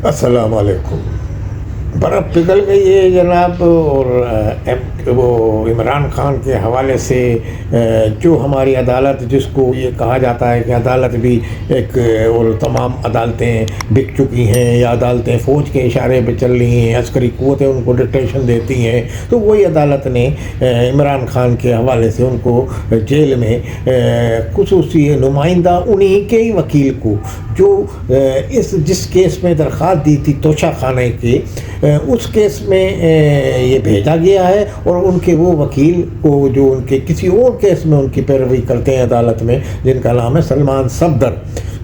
السلام علیکم۔ برف پگھل گئی ہے جناب، اور وہ عمران خان کے حوالے سے جو ہماری عدالت، جس کو یہ کہا جاتا ہے کہ عدالت بھی ایک، اور تمام عدالتیں بک چکی ہیں یا عدالتیں فوج کے اشارے پہ چل رہی ہیں، عسکری قوتیں ان کو ڈکٹیشن دیتی ہیں، تو وہی عدالت نے عمران خان کے حوالے سے ان کو جیل میں خصوصی نمائندہ انہی کے ہی وکیل کو، جو جس کیس میں درخواست دی تھی توشہ خانے کی، اس کیس میں یہ بھیجا گیا ہے، اور ان کے وہ وکیل کو جو ان کے کسی اور کیس میں ان کی پیروی کرتے ہیں عدالت میں، جن کا نام ہے سلمان صفدر،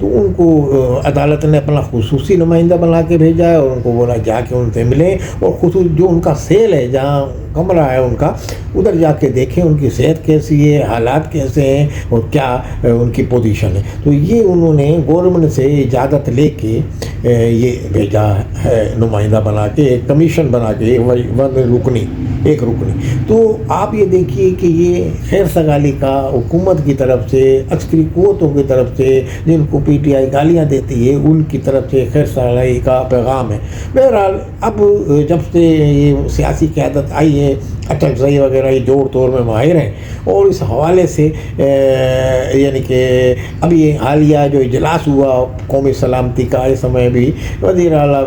تو ان کو عدالت نے اپنا خصوصی نمائندہ بنا کے بھیجا ہے، اور ان کو بولا جا کے ان سے ملیں، اور خصوص جو ان کا سیل ہے، جہاں کمرہ ہے ان کا، ادھر جا کے دیکھیں ان کی صحت کیسی ہے، حالات کیسے ہیں، اور کیا ان کی پوزیشن ہے۔ تو یہ انہوں نے گورنمنٹ سے اجازت لے کے یہ بھیجا ہے، نمائندہ بنا کے، ایک کمیشن بنا کے، ایک رکنی۔ تو آپ یہ دیکھیے کہ یہ خیر سگالی کا حکومت کی طرف سے، عسکری قوتوں کی طرف سے، جن کو پی ٹی آئی گالیاں دیتی ہے، ان کی طرف سے خیر سگالی کا پیغام ہے۔ بہرحال اب جب سے یہ سیاسی قیادت آئی ہے، اٹل زئی وغیرہ یہ جوڑ توڑ میں ماہر ہیں، اور اس حوالے سے یعنی کہ اب یہ حالیہ جو اجلاس ہوا قومی سلامتی کا، اس سمے بھی وزیر اعلیٰ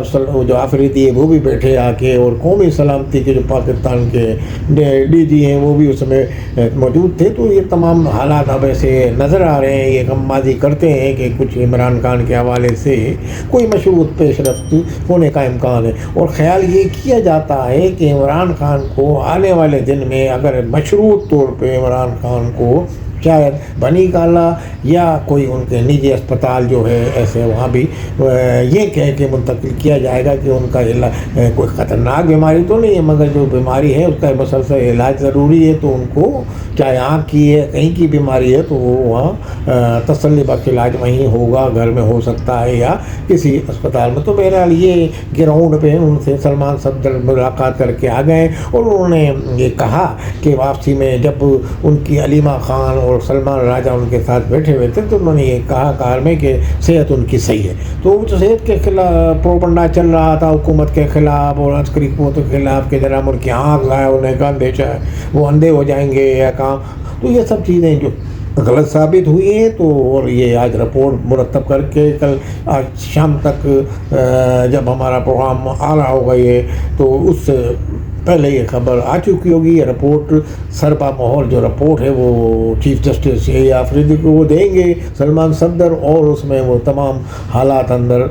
جو آفریدی ہے وہ بھی بیٹھے آ کے، اور قومی سلامتی کے جو پاکستان کے ڈی جی ہیں وہ بھی اس میں موجود تھے۔ تو یہ تمام حالات اب ایسے نظر آ رہے ہیں، یہ غم بازی کرتے ہیں کہ کچھ عمران خان کے حوالے سے کوئی مشروط پیش رفت ہونے کا امکان ہے، اور خیال یہ کیا جاتا ہے کہ عمران خان کو آنے والے دن میں اگر مشروط طور پہ عمران خان کو شاید بنی گالا یا کوئی ان کے نجی اسپتال جو ہے ایسے، وہاں بھی یہ کہہ کے منتقل کیا جائے گا کہ ان کا کوئی خطرناک بیماری تو نہیں ہے، مگر جو بیماری ہے اس کا مسلسل علاج ضروری ہے، تو ان کو چاہے آنکھ کی ہے، کہیں کی بیماری ہے، تو وہ وہاں تسلی بخش علاج وہیں ہوگا، گھر میں ہو سکتا ہے یا کسی اسپتال میں۔ تو بہرحال یہ گراؤنڈ پہ ان سے سلمان صفدر ملاقات کر کے آ گئے، اور انہوں نے یہ کہا کہ واپسی میں جب ان کی علیمہ خان اور سلمان راجہ ان کے ساتھ بیٹھے ہوئے تھے، تو انہوں نے یہ کہا کار میں کہ صحت ان کی صحیح ہے۔ تو صحت کے خلاف پروپنڈا چل رہا تھا حکومت کے خلاف اور عسکری قوتوں کے خلاف کہ جناب ان کی آنکھ ضائع ہونے کا اندیشہ ہے، وہ اندھے ہو جائیں گے یا کام، تو یہ سب چیزیں جو غلط ثابت ہوئی ہیں۔ تو اور یہ آج رپورٹ مرتب کر کے کل آج شام تک جب ہمارا پروگرام آ رہا ہوگا یہ، تو اس سے پہلے یہ خبر آ چکی ہوگی۔ یہ رپورٹ سرپا ماحول جو رپورٹ ہے وہ چیف جسٹس آفریدی کو وہ دیں گے سلمان صفدر، اور اس میں وہ تمام حالات اندر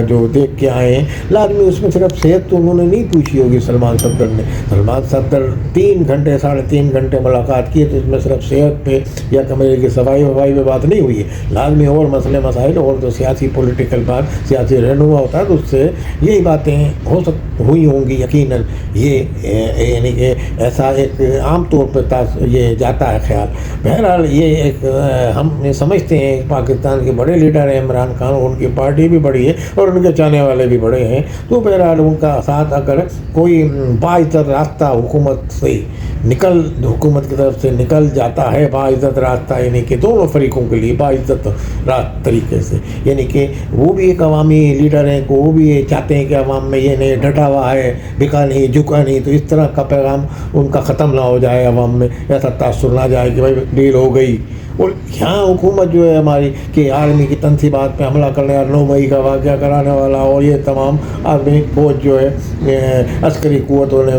جو دیکھ کے آئے ہیں، لازمی اس میں صرف صحت تو انہوں نے نہیں پوچھی ہوگی سلمان صفدر نے۔ سلمان صفدر 3 گھنٹے 3.5 گھنٹے ملاقات کی، تو اس میں صرف صحت پہ یا کمرے کی صفائی پہ بات نہیں ہوئی ہے، لازمی اور مسئلے مسائل اور جو سیاسی پولیٹیکل بات، سیاسی رہنما ہوتا ہے، تو اس سے یہی باتیں ہوئی ہوں گی یقیناً۔ یہ یعنی کہ ایسا ایک عام طور پہ یہ جاتا ہے خیال۔ بہرحال یہ ایک ہم سمجھتے ہیں پاکستان کے بڑے لیڈر ہیں عمران خان، ان کی پارٹی بھی بڑی ہے اور ان کے چاہنے والے بھی بڑے ہیں، تو بہرحال ان کا ساتھ اگر کوئی باعزت راستہ حکومت سے حکومت کی طرف سے نکل جاتا ہے، باعزت راستہ یعنی کہ دونوں فریقوں کے لیے باعزت طریقے سے، یعنی کہ وہ بھی ایک عوامی لیڈر ہیں، کو وہ بھی یہ چاہتے ہیں کہ عوام میں یہ نہیں ڈٹا ہوا ہے، بکا نہیں جھکا نہیں، تو اس طرح کا پیغام ان کا ختم نہ ہو جائے، عوام میں ایسا تاثر نہ جائے کہ بھائی ڈیل ہو گئی۔ اور یہاں حکومت جو ہے ہماری کہ آرمی کی تنصیبات پہ حملہ کرنے والا 9 مئی کا واقعہ کرانے والا، اور یہ تمام آرمی فوج جو ہے عسکری قوتوں نے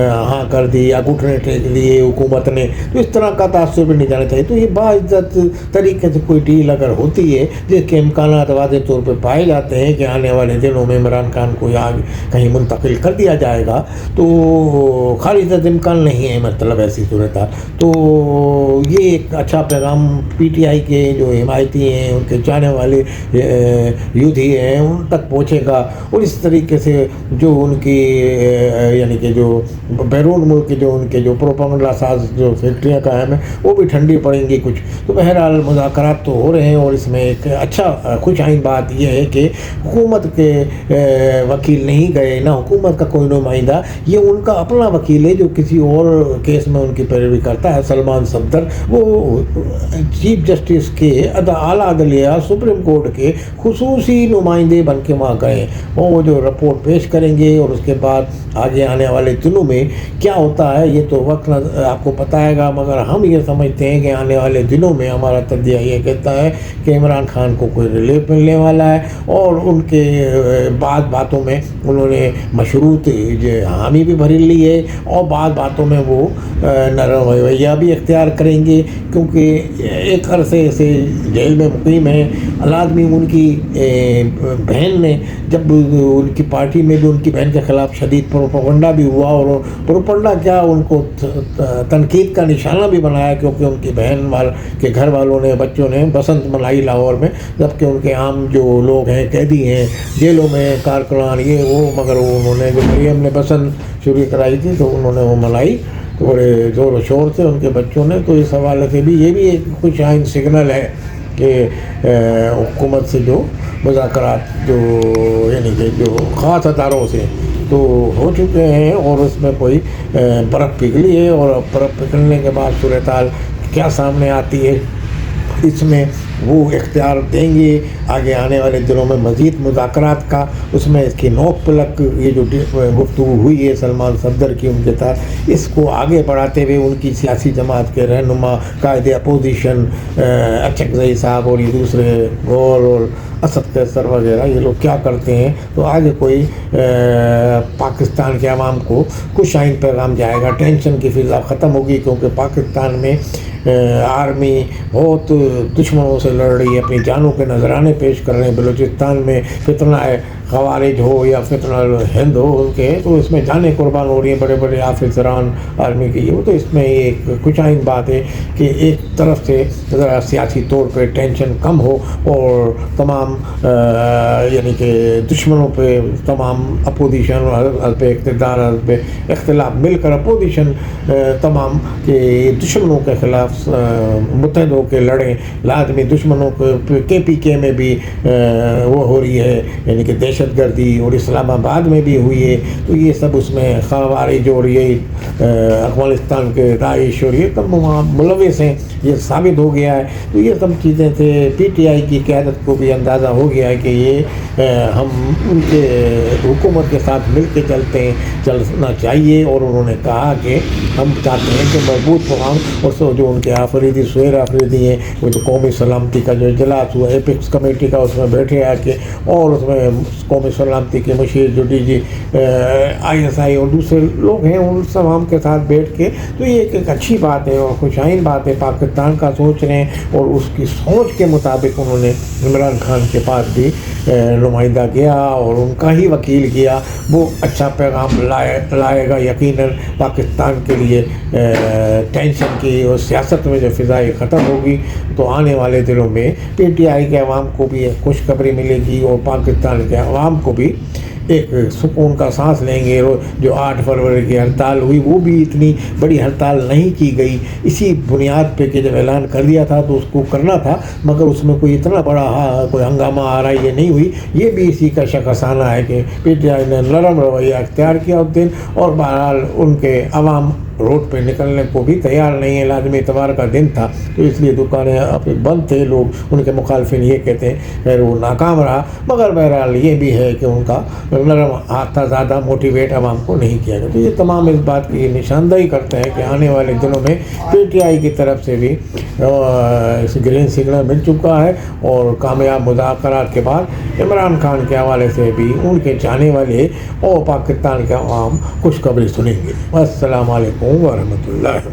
ہاں کر دی یا گھٹنے ٹیک دیے حکومت نے، تو اس طرح کا تاثر بھی نہیں جانا چاہیے۔ تو یہ باعزت طریقے سے کوئی ڈیل اگر ہوتی ہے جس کے امکانات واضح طور پہ پائے جاتے ہیں کہ آنے والے دنوں میں عمران خان کو یا کہیں منتقل کر دیا جائے گا، تو خالص امکان نہیں ہے، مطلب ایسی صورتحال، تو یہ ایک اچھا پیغام پی ٹی آئی کے جو حمایتی ہیں، ان کے چاہنے والے یودھی ہیں، ان تک پہنچے گا، اور اس طریقے سے جو ان کی یعنی کہ جو بیرون ملک جو ان کے جو پروپیگنڈا ساز جو فیکٹریاں قائم ہیں وہ بھی ٹھنڈی پڑیں گی کچھ۔ تو بہرحال مذاکرات تو ہو رہے ہیں، اور اس میں ایک اچھا خوش آئند بات یہ ہے کہ حکومت کے وکیل نہیں گئے، نہ حکومت کا کوئی نمائندہ، یہ ان کا اپنا وکیل ہے جو کسی اور کیس میں ان کی پیروی کرتا ہے، سلمان صفدر، وہ چیف جسٹس کے اعلیٰ عدلیہ سپریم کورٹ کے خصوصی نمائندے بن کے وہاں گئے، اور وہ جو رپورٹ پیش کریں گے اور اس کے بعد آگے آنے والے دنوں میں کیا ہوتا ہے یہ تو وقت آپ کو بتائے گا، مگر ہم یہ سمجھتے ہیں کہ آنے والے دنوں میں ہمارا تجزیہ یہ کہتا ہے کہ عمران خان کو کوئی ریلیف ملنے والا ہے، اور ان کے بعض باتوں میں انہوں نے مشروط حامی بھی بھر لی ہے، اور بعض باتوں میں وہ نرم رویہ بھی اختیار کریں گے، کیونکہ ایک عرصے سے جیل میں مقیم ہیں۔ لازمی ان کی بہن نے، جب ان کی پارٹی میں بھی ان کی بہن کے خلاف شدید پروپیگنڈا بھی ہوا، اور پروپیگنڈا کیا ان کو تنقید کا نشانہ بھی بنایا، کیونکہ ان کی بہن کے گھر والوں نے، بچوں نے بسنت منائی لاہور میں، جبکہ ان کے عام جو لوگ ہیں، قیدی ہیں جیلوں میں، کارکنان یہ وہ، مگر انہوں نے جو مریم نے بسنت شروع کرائی تھی تو انہوں نے وہ منائی بڑے زور و شور سے ان کے بچوں نے۔ تو اس حوالے سے بھی یہ بھی ایک خوش آئند سگنل ہے کہ حکومت سے جو مذاکرات جو یعنی کہ جو خاص اداروں سے تو ہو چکے ہیں، اور اس میں کوئی برف پگھلی ہے، اور برف پگھلنے کے بعد صورتحال کیا سامنے آتی ہے اس میں وہ اختیار دیں گے آگے آنے والے دنوں میں مزید مذاکرات کا۔ اس میں اس کی نوک پلک یہ جو گفتگو ہوئی ہے سلمان صفدر کی ان کے ساتھ، اس کو آگے بڑھاتے ہوئے ان کی سیاسی جماعت کے رہنما قائد اپوزیشن اچکزئی صاحب اور یہ دوسرے غور اور اسد قیصر وغیرہ یہ لوگ کیا کرتے ہیں، تو آگے کوئی پاکستان کے عوام کو خوش آئند پیغام جائے گا، ٹینشن کی فضا ختم ہوگی، کیونکہ پاکستان میں آرمی بہت دشمنوں سے لڑ رہی ہے، اپنی جانوں کے نذرانے پیش کر رہے ہیں۔ بلوچستان میں فتنہ خوارج ہو یا فتنہ ہند ہو ان کے، تو اس میں جانیں قربان ہو رہی ہیں بڑے بڑے آفیسران آرمی کی، وہ تو اس میں ایک خوش آئند بات ہے کہ ایک طرف سے ذرا سیاسی طور پہ ٹینشن کم ہو، اور تمام یعنی کہ دشمنوں پہ تمام اپوزیشن، حزب اقتدار، حزب اختلاف مل کر اپوزیشن تمام کے دشمنوں کے خلاف متحد ہو کے لڑیں۔ لازمی دشمنوں کے پی کے میں بھی وہ ہو رہی ہے، یعنی کہ دہشت گردی، اور اسلام آباد میں بھی ہوئی ہے، تو یہ سب اس میں خوارج اور یہ افغانستان کے داعش اور یہ سب ملوث ہیں، یہ ثابت ہو گیا ہے۔ تو یہ سب چیزیں تھے، پی ٹی آئی کی قیادت کو بھی اندازہ ہو گیا ہے کہ یہ ہم ان کے حکومت کے ساتھ مل کے چلنا چاہیے، اور انہوں نے کہا کہ ہم چاہتے ہیں کہ مربوط قوم، اور جو ان کے آفریدی سہیر آفریدی ہیں، وہ جو قومی سلامتی کا جو اجلاس ہوا ایپکس کمیٹی کا، اس میں بیٹھے آ کے، اور اس میں قومی سلامتی کے مشیر جو D G I S I اور دوسرے لوگ ہیں، ان تمام کے ساتھ بیٹھ کے، تو یہ ایک اچھی بات ہے اور خوش آئند بات ہے، پاکستان کا سوچ رہے ہیں، اور اس کی سوچ کے مطابق انہوں نے عمران خان کے پاس بھی نمائندہ گیا اور ان کا ہی وکیل گیا، وہ اچھا پیغام لائے گا یقیناً پاکستان کے لیے۔ ٹینشن کی اور سیاست میں جو فضائی ختم ہوگی، تو آنے والے دنوں میں پی ٹی آئی کے عوام کو بھی ایک خوشخبری ملے گی، اور پاکستان کے عوام کو بھی ایک سکون کا سانس لیں گے۔ جو 8 فروری کی ہڑتال ہوئی، وہ بھی اتنی بڑی ہڑتال نہیں کی گئی، اسی بنیاد پہ کہ جب اعلان کر دیا تھا تو اس کو کرنا تھا، مگر اس میں کوئی اتنا بڑا کوئی ہنگامہ آ رہا یہ نہیں ہوئی۔ یہ بھی اسی کا شخصانہ ہے کہ پی ٹی آئی نے نرم رویہ اختیار کیا اس دن، اور بہرحال ان کے عوام روڈ پہ نکلنے کو بھی تیار نہیں ہے۔ لازمی اتوار کا دن تھا، تو اس لیے دکانیں بند تھے، لوگ ان کے مخالفین یہ کہتے ہیں خیر وہ ناکام رہا، مگر بہرحال یہ بھی ہے کہ ان کا نرم ہاتھ تھا، زیادہ موٹیویٹ عوام کو نہیں کیا گیا۔ تو یہ تمام اس بات کی نشاندہی کرتے ہیں کہ آنے والے دنوں میں پی ٹی آئی کی طرف سے بھی گرین سگنل مل چکا ہے، اور کامیاب مذاکرات کے بعد عمران خان کے حوالے سے بھی ان کے چاہنے والے اور پاکستان کے عوام خوشخبری سنیں گے۔ السلام علیکم ورحمۃ اللہ۔